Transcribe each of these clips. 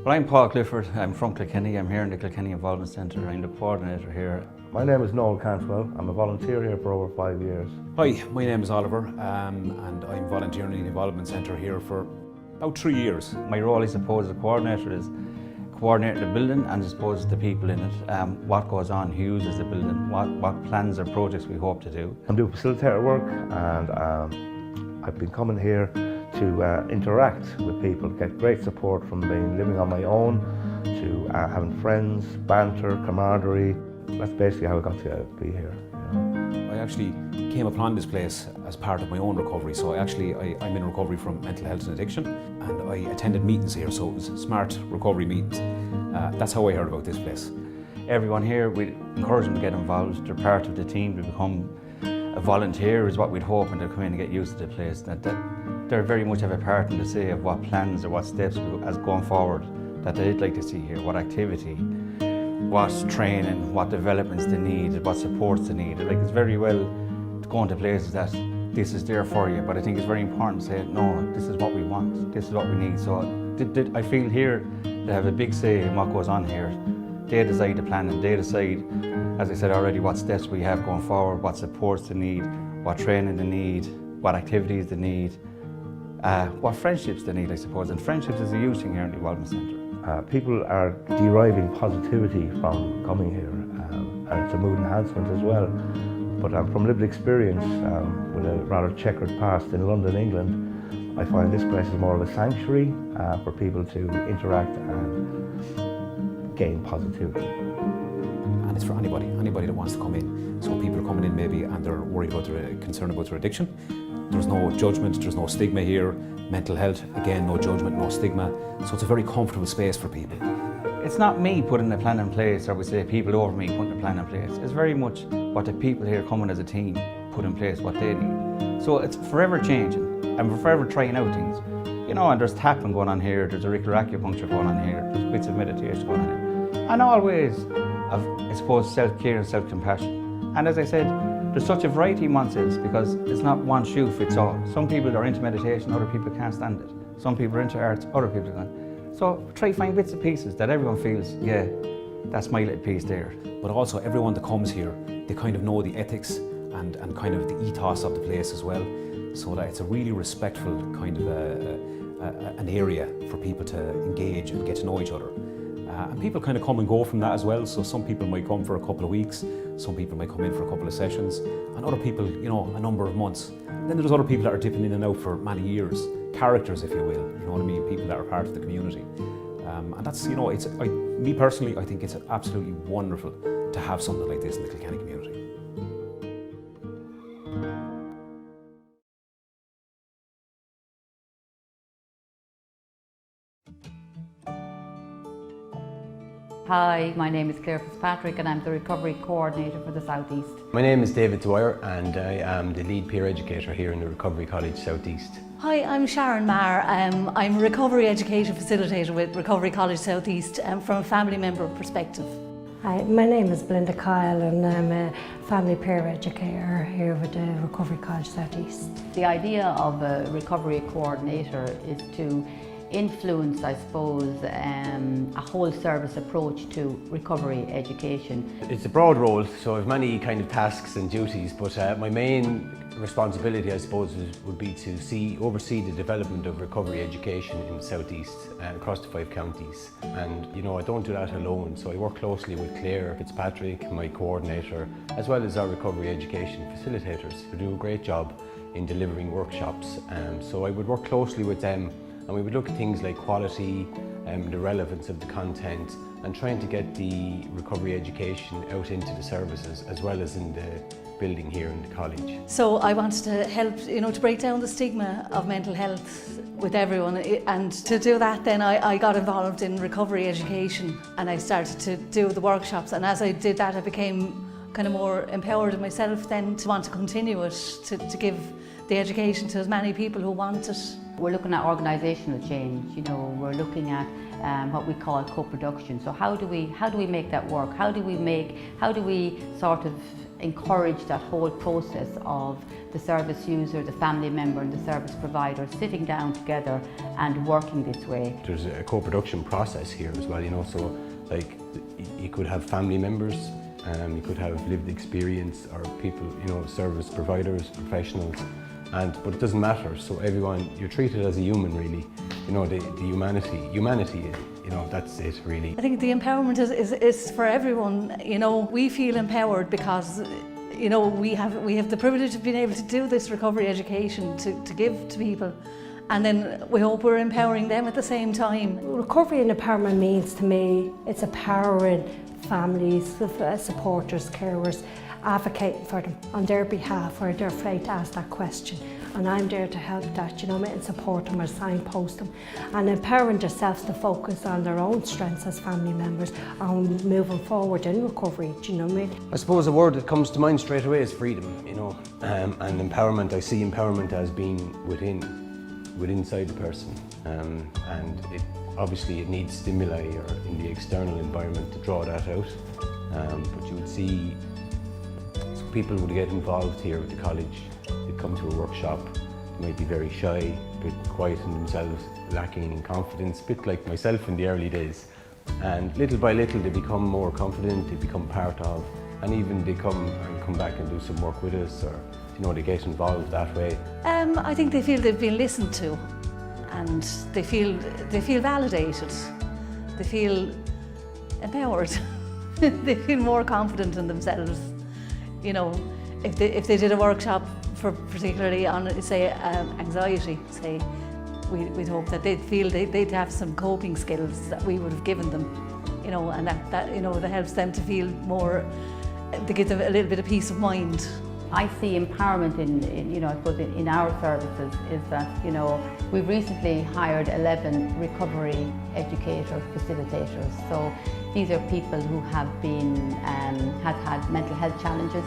Well, I'm Paul Clifford. I'm from Kilkenny. I'm here in the Kilkenny Involvement Centre. I'm the coordinator here. My name is Noel Cantwell. I'm a volunteer here for over 5 years. Hi, my name is Oliver and I'm volunteering in the Involvement Centre here for about 3 years. My role, I suppose, as a coordinator is coordinating the building and I suppose the people in it. What goes on, who uses the building, what plans or projects we hope to do. I'm doing facilitator work and I've been coming here to interact with people, get great support from living on my own, to having friends, banter, camaraderie. That's basically how I got to be here. You know. I actually came upon this place as part of my own recovery. So I'm in recovery from mental health and addiction, and I attended meetings here, so it was smart recovery meetings. That's how I heard about this place. Everyone here, we encourage them to get involved. They're part of the team. To become a volunteer is what we'd hope, and they'll come in and get used to the place. That they very much have a part in the say of what plans or what steps as going forward that they'd like to see here, what activity, what training, what developments they need, what supports they need. Like, it's very well to go into places that this is there for you, but I think it's very important to say, no, this is what we want, this is what we need. So I feel here they have a big say in what goes on here. They decide the planning, they decide, as I said already, what steps we have going forward, what supports they need, what training they need, what activities they need, what friendships they need, I suppose. And friendships is a huge thing here in the Involvement Centre. People are deriving positivity from coming here, and it's a mood enhancement as well. But from lived experience, with a rather checkered past in London, England, I find this place is more of a sanctuary for people to interact and gain positivity. And it's for anybody that wants to come in. So people are coming in maybe and they're worried about concerned about their addiction. There's no judgment, there's no stigma here. Mental health, again, no judgment, no stigma. So it's a very comfortable space for people. It's not me putting the plan in place, or we say people over me putting the plan in place. It's very much what the people here coming as a team put in place what they need. So it's forever changing and we're forever trying out things. You know, and there's tapping going on here, there's auricular acupuncture going on here, there's bits of meditation going on here. And always of, I suppose, self-care and self-compassion. And as I said, there's such a variety amongst this because it's not one shoe fits all. Some people are into meditation, other people can't stand it. Some people are into arts, other people can't. So try to find bits and pieces that everyone feels, yeah, that's my little piece there. But also everyone that comes here, they kind of know the ethics and kind of the ethos of the place as well. So that it's a really respectful kind of an area for people to engage and get to know each other. And people kind of come and go from that as well. So some people might come for a couple of weeks, some people might come in for a couple of sessions, and other people, you know, a number of months. And then there's other people that are dipping in and out for many years, characters, if you will, you know what I mean, people that are part of the community. And that's, you know, me personally, I think it's absolutely wonderful to have something like this in the Kilkenny community. Hi, my name is Claire Fitzpatrick and I'm the Recovery Coordinator for the South East. My name is David Dwyer and I am the lead peer educator here in the Recovery College South East. Hi, I'm Sharon Marr. I'm a Recovery Education Facilitator with Recovery College South East from a family member perspective. Hi, my name is Belinda Kyle and I'm a family peer educator here with the Recovery College South East. The idea of a Recovery Coordinator is to influence, I suppose, a whole service approach to recovery education. It's a broad role, so I have many kind of tasks and duties, but my main responsibility, I suppose, would be to oversee the development of recovery education in the South East and across the 5 counties. And you know, I don't do that alone, so I work closely with Claire Fitzpatrick, my coordinator, as well as our recovery education facilitators, who do a great job in delivering workshops. So I would work closely with them, and we would look at things like quality, the relevance of the content, and trying to get the recovery education out into the services as well as in the building here in the college. So I wanted to help, you know, to break down the stigma of mental health with everyone, and to do that then I got involved in recovery education and I started to do the workshops, and as I did that I became kind of more empowered in myself then to want to continue it, to give the education to as many people who want it. We're looking at organisational change, you know, we're looking at what we call co-production. So how do we make that work? How do we sort of encourage that whole process of the service user, the family member and the service provider sitting down together and working this way. There's a co-production process here as well, you know, so like you could have family members, you could have lived experience, or people, you know, service providers, professionals, but it doesn't matter. So everyone, you're treated as a human, really. You know, the humanity, you know, that's it, really. I think the empowerment is for everyone. You know, we feel empowered because, you know, we have the privilege of being able to do this recovery education to give to people. And then we hope we're empowering them at the same time. Recovery and empowerment means to me, it's empowering families, supporters, carers, advocating for them on their behalf, or they're afraid to ask that question. And I'm there to help that, you know, and support them or signpost them. And empowering themselves to focus on their own strengths as family members and moving forward in recovery, do you know what I mean? I suppose a word that comes to mind straight away is freedom, you know, and empowerment. I see empowerment as being inside the person, and obviously it needs stimuli or in the external environment to draw that out, but you would see people would get involved here at the college. They'd come to a workshop, they might be very shy, a bit quiet in themselves, lacking in confidence, a bit like myself in the early days, and little by little they become more confident, they become part of, and even they come back and do some work with us, or you know, they get involved that way. I think they feel they've been listened to, and they feel validated. They feel empowered. They feel more confident in themselves. You know, if they did a workshop for particularly on, say, anxiety, say, we'd hope that they'd feel they'd have some coping skills that we would have given them. You know, and that you know, that helps them to feel more. To give them a little bit of peace of mind. I see empowerment in you know, I suppose in our services is that, you know, we've recently hired 11 recovery educator facilitators. So these are people who have been, have had mental health challenges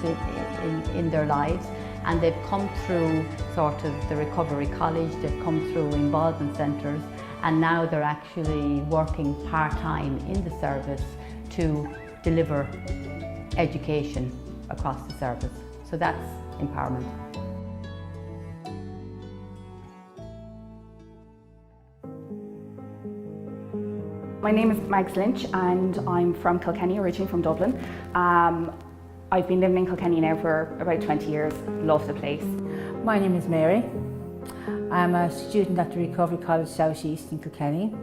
in their lives, and they've come through sort of the recovery college, they've come through involvement centres, and now they're actually working part-time in the service to deliver education across the service. So that's empowerment. My name is Mags Lynch and I'm from Kilkenny, originally from Dublin. I've been living in Kilkenny now for about 20 years, love the place. My name is Mary. I'm a student at the Recovery College South East in Kilkenny.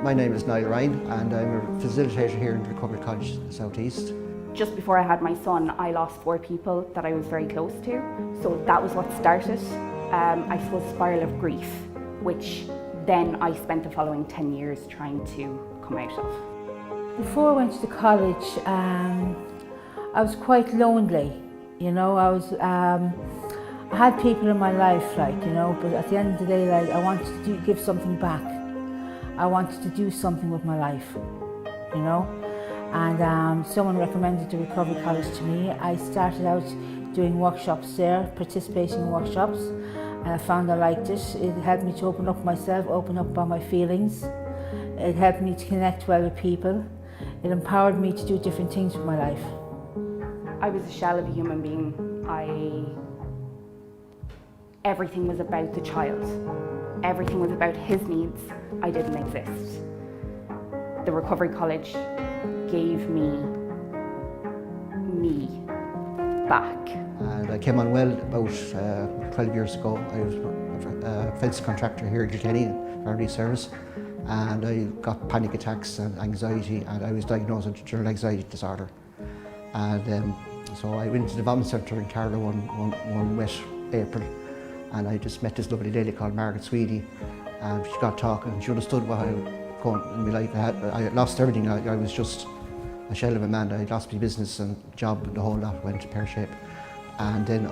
My name is Niall Ryan and I'm a facilitator here in the Recovery College South East. Just before I had my son, I lost 4 people that I was very close to. So that was what started, I suppose, a spiral of grief, which then I spent the following 10 years trying to come out of. Before I went to the college, I was quite lonely. You know, I had people in my life, like, you know, but at the end of the day, like, I wanted to give something back. I wanted to do something with my life, you know. And someone recommended the Recovery College to me. I started out doing workshops there, participating in workshops, and I found I liked it. It helped me to open up myself, open up about my feelings. It helped me to connect well with people. It empowered me to do different things with my life. I was a shell of a human being. Everything was about the child. Everything was about his needs. I didn't exist. The Recovery College gave me back. And I came on well about 12 years ago. I was a fence contractor here in Kilkenny, early service, and I got panic attacks and anxiety, and I was diagnosed with general anxiety disorder. And so I went to the development centre in Carlow one wet April, and I just met this lovely lady called Margaret Sweeney, and she got talking, and she understood what I was going in my life. I had lost everything. I was just a shell of a man. I lost my business and job, and the whole lot went to pear-shaped. And then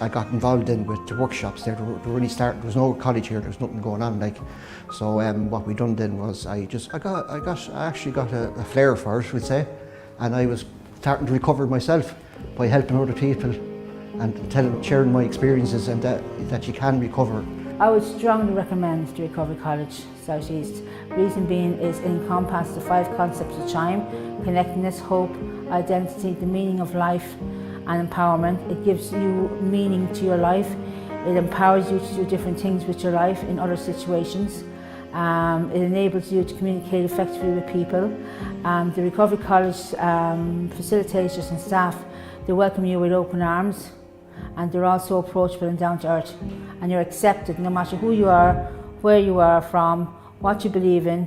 I got involved then with the workshops there. They were really starting. There was no college here. There was nothing going on, like. So what we done then was I actually got a flair for it, we'd say, and I was starting to recover myself by helping other people and sharing my experiences, and that you can recover. I would strongly recommend the Recovery College South East. Reason being is it encompasses the 5 concepts of CHIME: connectedness, hope, identity, the meaning of life and empowerment. It gives you meaning to your life. It empowers you to do different things with your life in other situations. It enables you to communicate effectively with people. The Recovery College facilitators and staff, they welcome you with open arms, and they're also approachable and down to earth, and you're accepted no matter who you are, where you are from, what you believe in.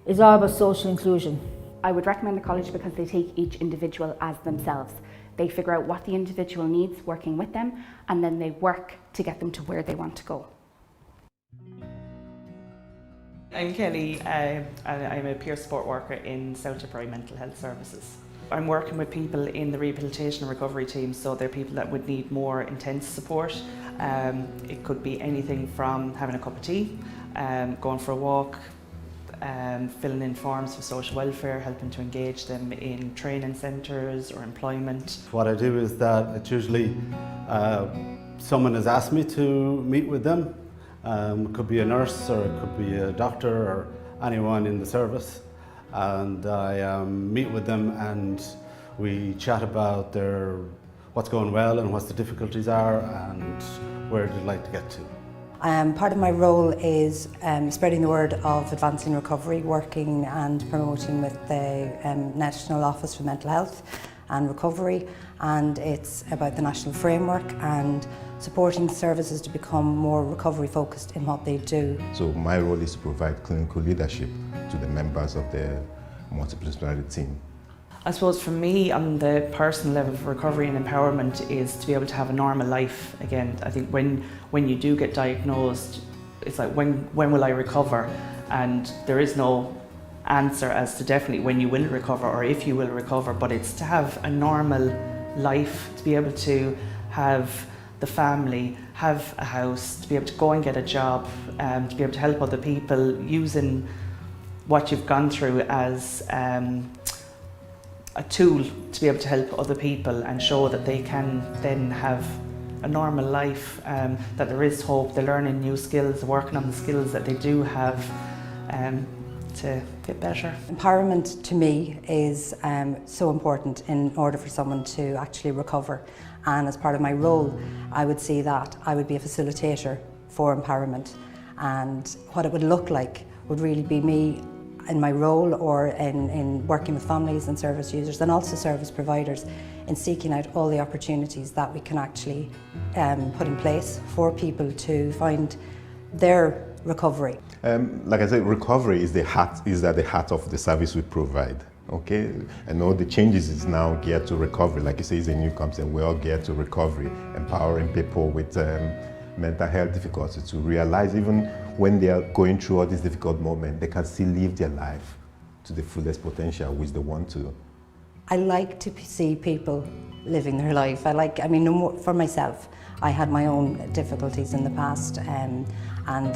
It's all about social inclusion. I would recommend the college because they take each individual as themselves. They figure out what the individual needs working with them, and then they work to get them to where they want to go. I'm Kelly, I'm a peer support worker in South Tipperary Mental Health Services. I'm working with people in the rehabilitation and recovery team, so they're people that would need more intense support. It could be anything from having a cup of tea, going for a walk, filling in forms for social welfare, helping to engage them in training centres or employment. What I do is that it's usually someone has asked me to meet with them. It could be a nurse or it could be a doctor or anyone in the service, and I meet with them and we chat about what's going well and what the difficulties are and where they'd like to get to. Part of my role is spreading the word of advancing recovery, working and promoting with the National Office for Mental Health and Recovery, and it's about the national framework and supporting services to become more recovery focused in what they do. So my role is to provide clinical leadership to the members of the multidisciplinary team. I suppose for me, on the personal level of recovery and empowerment is to be able to have a normal life again. I think when you do get diagnosed, it's like when will I recover? And there is no answer as to definitely when you will recover or if you will recover, but it's to have a normal life, to be able to have the family, have a house, to be able to go and get a job, to be able to help other people using what you've gone through as a tool to be able to help other people and show that they can then have a normal life, that there is hope, they're learning new skills, working on the skills that they do have to get better. Empowerment to me is so important in order for someone to actually recover, and as part of my role I would see that I would be a facilitator for empowerment, and what it would look like would really be me in my role or in working with families and service users and also service providers in seeking out all the opportunities that we can actually put in place for people to find their recovery. Like I said, recovery is at the heart of the service we provide. Okay, and all the changes is now geared to recovery. Like you say, it's a new company, we're all geared to recovery, empowering people with mental health difficulties to realize even when they are going through all these difficult moments, they can still live their life to the fullest potential which they want to. I like to see people living their life. For myself, I had my own difficulties in the past, and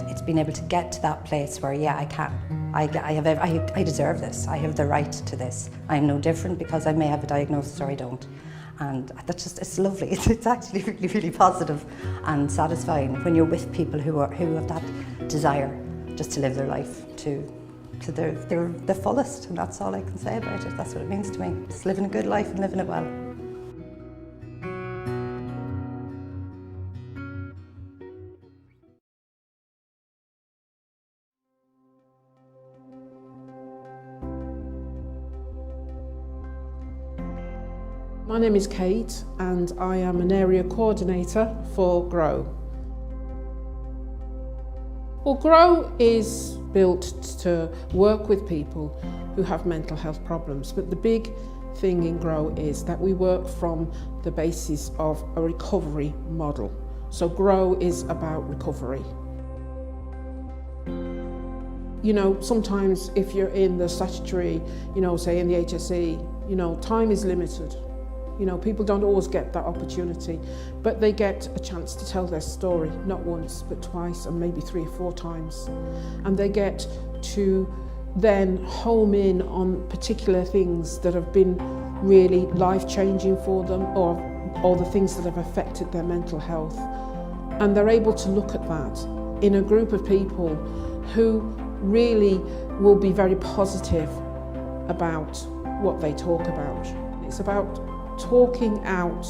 it's been able to get to that place where, yeah, I deserve this. I have the right to this. I'm no different because I may have a diagnosis or I don't. And that's just, it's lovely. It's actually really, really positive and satisfying when you're with people who have that desire just to live their life to the fullest, and that's all I can say about it. That's what it means to me. Just living a good life and living it well. My name is Kate and I am an area coordinator for GROW. Well, GROW is built to work with people who have mental health problems, but the big thing in GROW is that we work from the basis of a recovery model. So GROW is about recovery. You know, sometimes if you're in the statutory, say in the HSE, time is limited. People don't always get that opportunity, but they get a chance to tell their story, not once, but twice, and maybe 3 or 4 times. And they get to then home in on particular things that have been really life-changing for them, or the things that have affected their mental health. And they're able to look at that in a group of people who really will be very positive about what they talk about. It's about talking out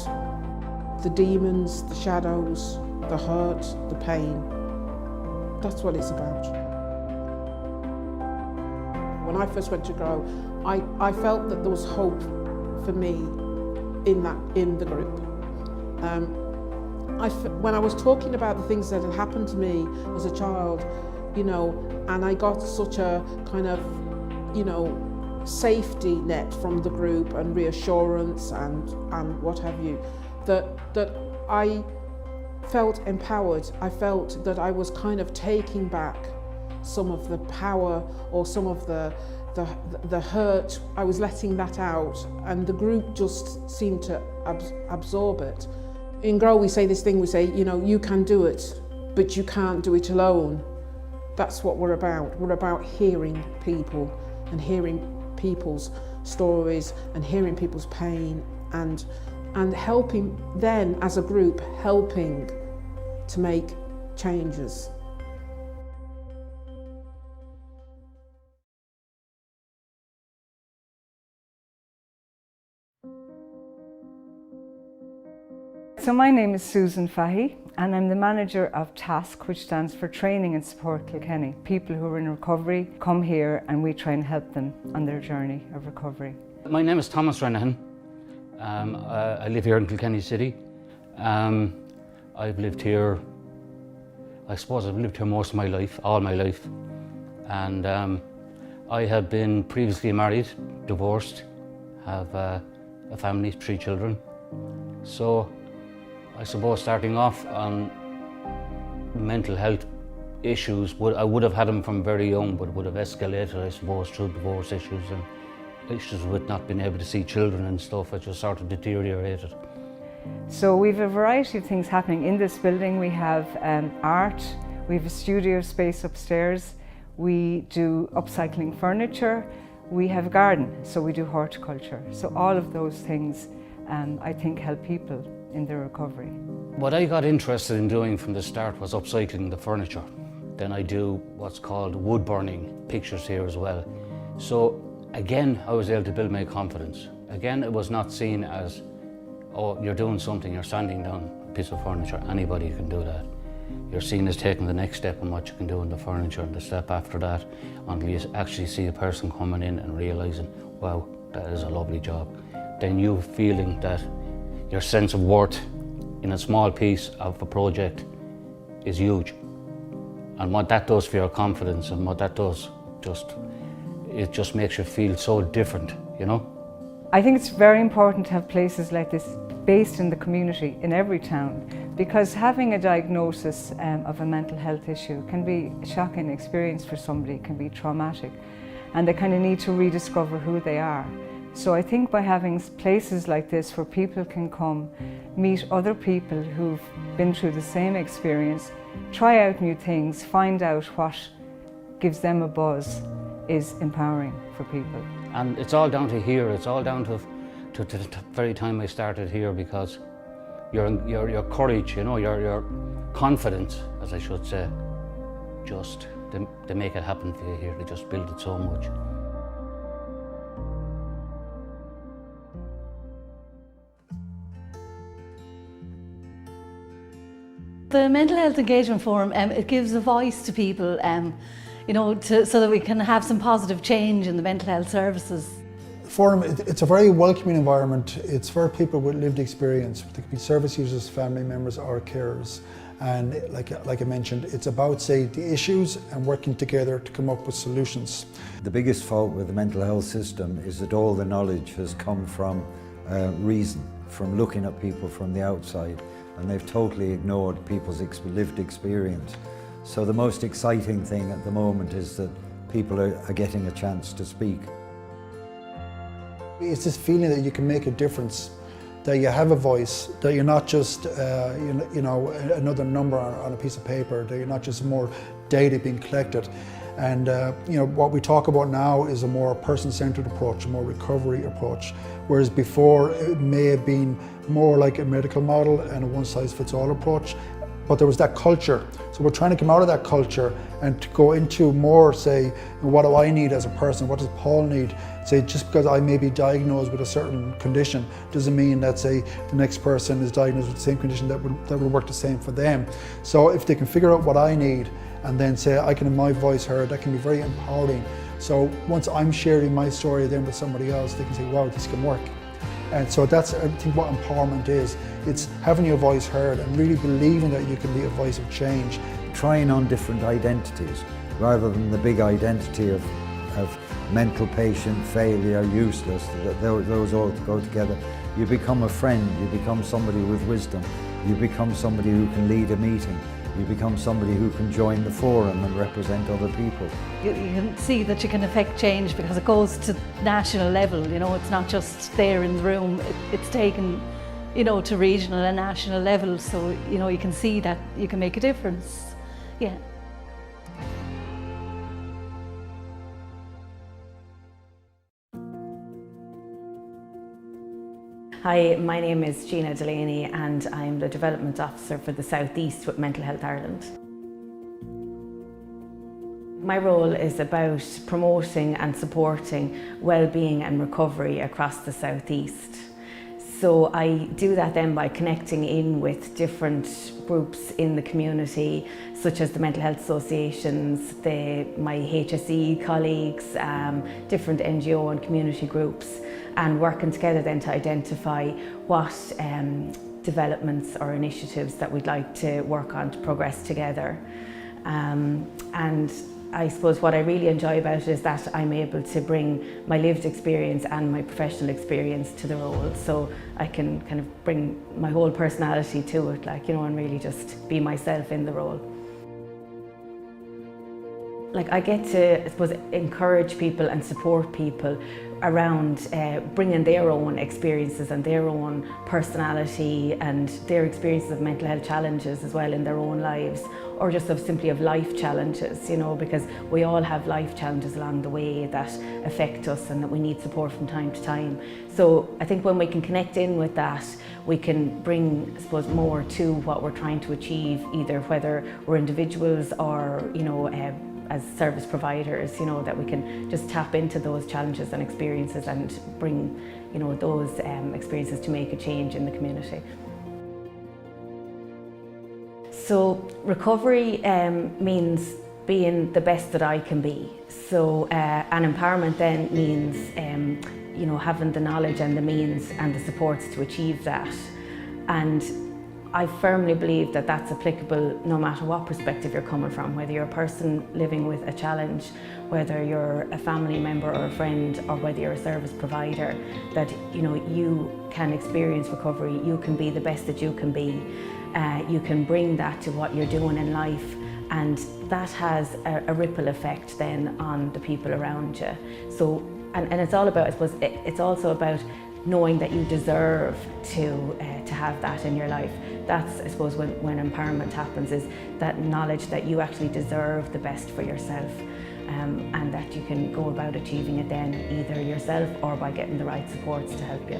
the demons, the shadows, the hurt, the pain. That's what it's about. When I first went to Grow, I felt that there was hope for me in the group. When I was talking about the things that had happened to me as a child, you know, and I got such a kind of, you know, safety net from the group and reassurance and what have you, that I felt empowered. I felt that I was kind of taking back some of the power or some of the hurt. I was letting that out, and the group just seemed to absorb it. In Grow we say this thing, we say, you know, you can do it, but you can't do it alone. That's what we're about. We're about hearing people and hearing people's stories and hearing people's pain and helping then as a group, helping to make changes. So my name is Susan Fahy and I'm the manager of TASC, which stands for Training and Support Kilkenny. People who are in recovery come here and we try and help them on their journey of recovery. My name is Thomas Renahan. I live here in Kilkenny City. I've lived here, I suppose I've lived here most of my life, all my life. And I have been previously married, divorced, have a family, 3 children. So I suppose starting off on mental health issues, I would have had them from very young, but would have escalated, I suppose, through divorce issues and issues with not being able to see children and stuff. It just sort of deteriorated. So we've a variety of things happening in this building. We have art, we have a studio space upstairs, we do upcycling furniture, we have a garden, so we do horticulture. So all of those things I think help people in their recovery. What I got interested in doing from the start was upcycling the furniture. Then I do what's called wood burning pictures here as well. So again, I was able to build my confidence. Again, it was not seen as, oh, you're doing something, you're sanding down a piece of furniture, anybody can do that. You're seen as taking the next step in what you can do in the furniture, and the step after that, until you actually see a person coming in and realising, wow, that is a lovely job. Then you feeling that your sense of worth in a small piece of a project is huge. And what that does for your confidence and what that does, it just makes you feel so different, you know? I think it's very important to have places like this based in the community, in every town, because having a diagnosis of a mental health issue can be a shocking experience for somebody, can be traumatic, and they kind of need to rediscover who they are. So I think by having places like this where people can come, meet other people who've been through the same experience, try out new things, find out what gives them a buzz, is empowering for people. And it's all down to here, it's all down to the very time I started here, because your courage, you know, your confidence, as I should say, just, they make it happen for you here, they just build it so much. The Mental Health Engagement Forum, it gives a voice to people, you know, so that we can have some positive change in the mental health services. Forum, it's a very welcoming environment. It's for people with lived experience. They could be service users, family members or carers. And like I mentioned, it's about, say, the issues and working together to come up with solutions. The biggest fault with the mental health system is that all the knowledge has come from reason, from looking at people from the outside, and they've totally ignored people's lived experience. So the most exciting thing at the moment is that people are getting a chance to speak. It's this feeling that you can make a difference, that you have a voice, that you're not just you know, another number on a piece of paper, that you're not just more data being collected. And you know, what we talk about now is a more person-centered approach, a more recovery approach, whereas before it may have been more like a medical model and a one-size-fits-all approach. but there was that culture. So we're trying to come out of that culture and to go into more, say, what do I need as a person? What does Paul need? Say, just because I may be diagnosed with a certain condition doesn't mean that, say, the next person is diagnosed with the same condition that will work the same for them. So if they can figure out what I need and then say, I can have my voice heard, that can be very empowering. So once I'm sharing my story then with somebody else, they can say, wow, this can work. And so that's, I think, what empowerment is. It's having your voice heard and really believing that you can be a voice of change. Trying on different identities rather than the big identity of mental patient, failure, useless, that those all go together. You become a friend, you become somebody with wisdom, you become somebody who can lead a meeting, you become somebody who can join the forum and represent other people. You can see that you can affect change because it goes to national level, you know, it's not just there in the room, it's taken, you know, to regional and national level, so, you know, you can see that you can make a difference. Yeah. Hi, my name is Gina Delaney and I'm the Development Officer for the South East with Mental Health Ireland. My role is about promoting and supporting well-being and recovery across the South East. So I do that then by connecting in with different groups in the community, such as the mental health associations, my HSE colleagues, different NGO and community groups, and working together then to identify what developments or initiatives that we'd like to work on to progress together. And I suppose what I really enjoy about it is that I'm able to bring my lived experience and my professional experience to the role, so I can kind of bring my whole personality to it, like, you know, and really just be myself in the role. Like, I get to, I suppose, encourage people and support people around bringing their own experiences and their own personality and their experiences of mental health challenges as well in their own lives, or just simply of life challenges, you know, because we all have life challenges along the way that affect us and that we need support from time to time. So I think when we can connect in with that, we can bring, I suppose, more to what we're trying to achieve, either whether we're individuals or, you know, as service providers, you know, that we can just tap into those challenges and experiences and bring, you know, those experiences to make a change in the community. So recovery means being the best that I can be. So and empowerment then means you know, having the knowledge and the means and the supports to achieve that. And I firmly believe that that's applicable no matter what perspective you're coming from, whether you're a person living with a challenge, whether you're a family member or a friend, or whether you're a service provider, that, you know, you can experience recovery, you can be the best that you can be. You can bring that to what you're doing in life, and that has a ripple effect then on the people around you. So, and it's all about, I suppose, it's also about knowing that you deserve to have that in your life. That's, I suppose, when empowerment happens, is that knowledge that you actually deserve the best for yourself, and that you can go about achieving it then either yourself or by getting the right supports to help you.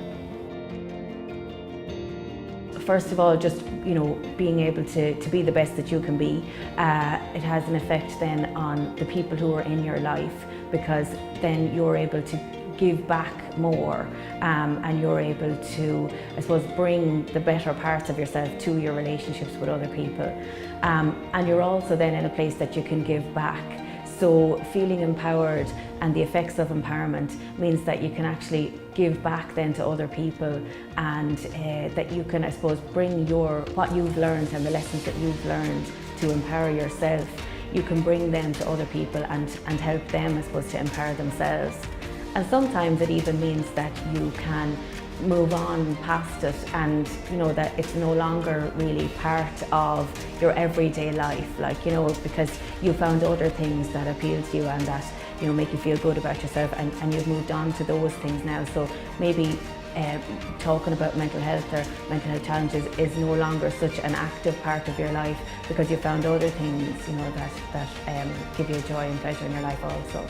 First of all, just, you know, being able to be the best that you can be, it has an effect then on the people who are in your life, because then you're able to give back more, and you're able to, I suppose, bring the better parts of yourself to your relationships with other people. And you're also then in a place that you can give back. So feeling empowered and the effects of empowerment means that you can actually give back then to other people, and that you can, I suppose, bring what you've learned and the lessons that you've learned to empower yourself. You can bring them to other people and help them, I suppose, to empower themselves. And sometimes it even means that you can move on past it, and, you know, that it's no longer really part of your everyday life, like, you know, because you found other things that appeal to you and that, you know, make you feel good about yourself, and you've moved on to those things now. So maybe talking about mental health or mental health challenges is no longer such an active part of your life, because you found other things, you know, that give you joy and pleasure in your life also.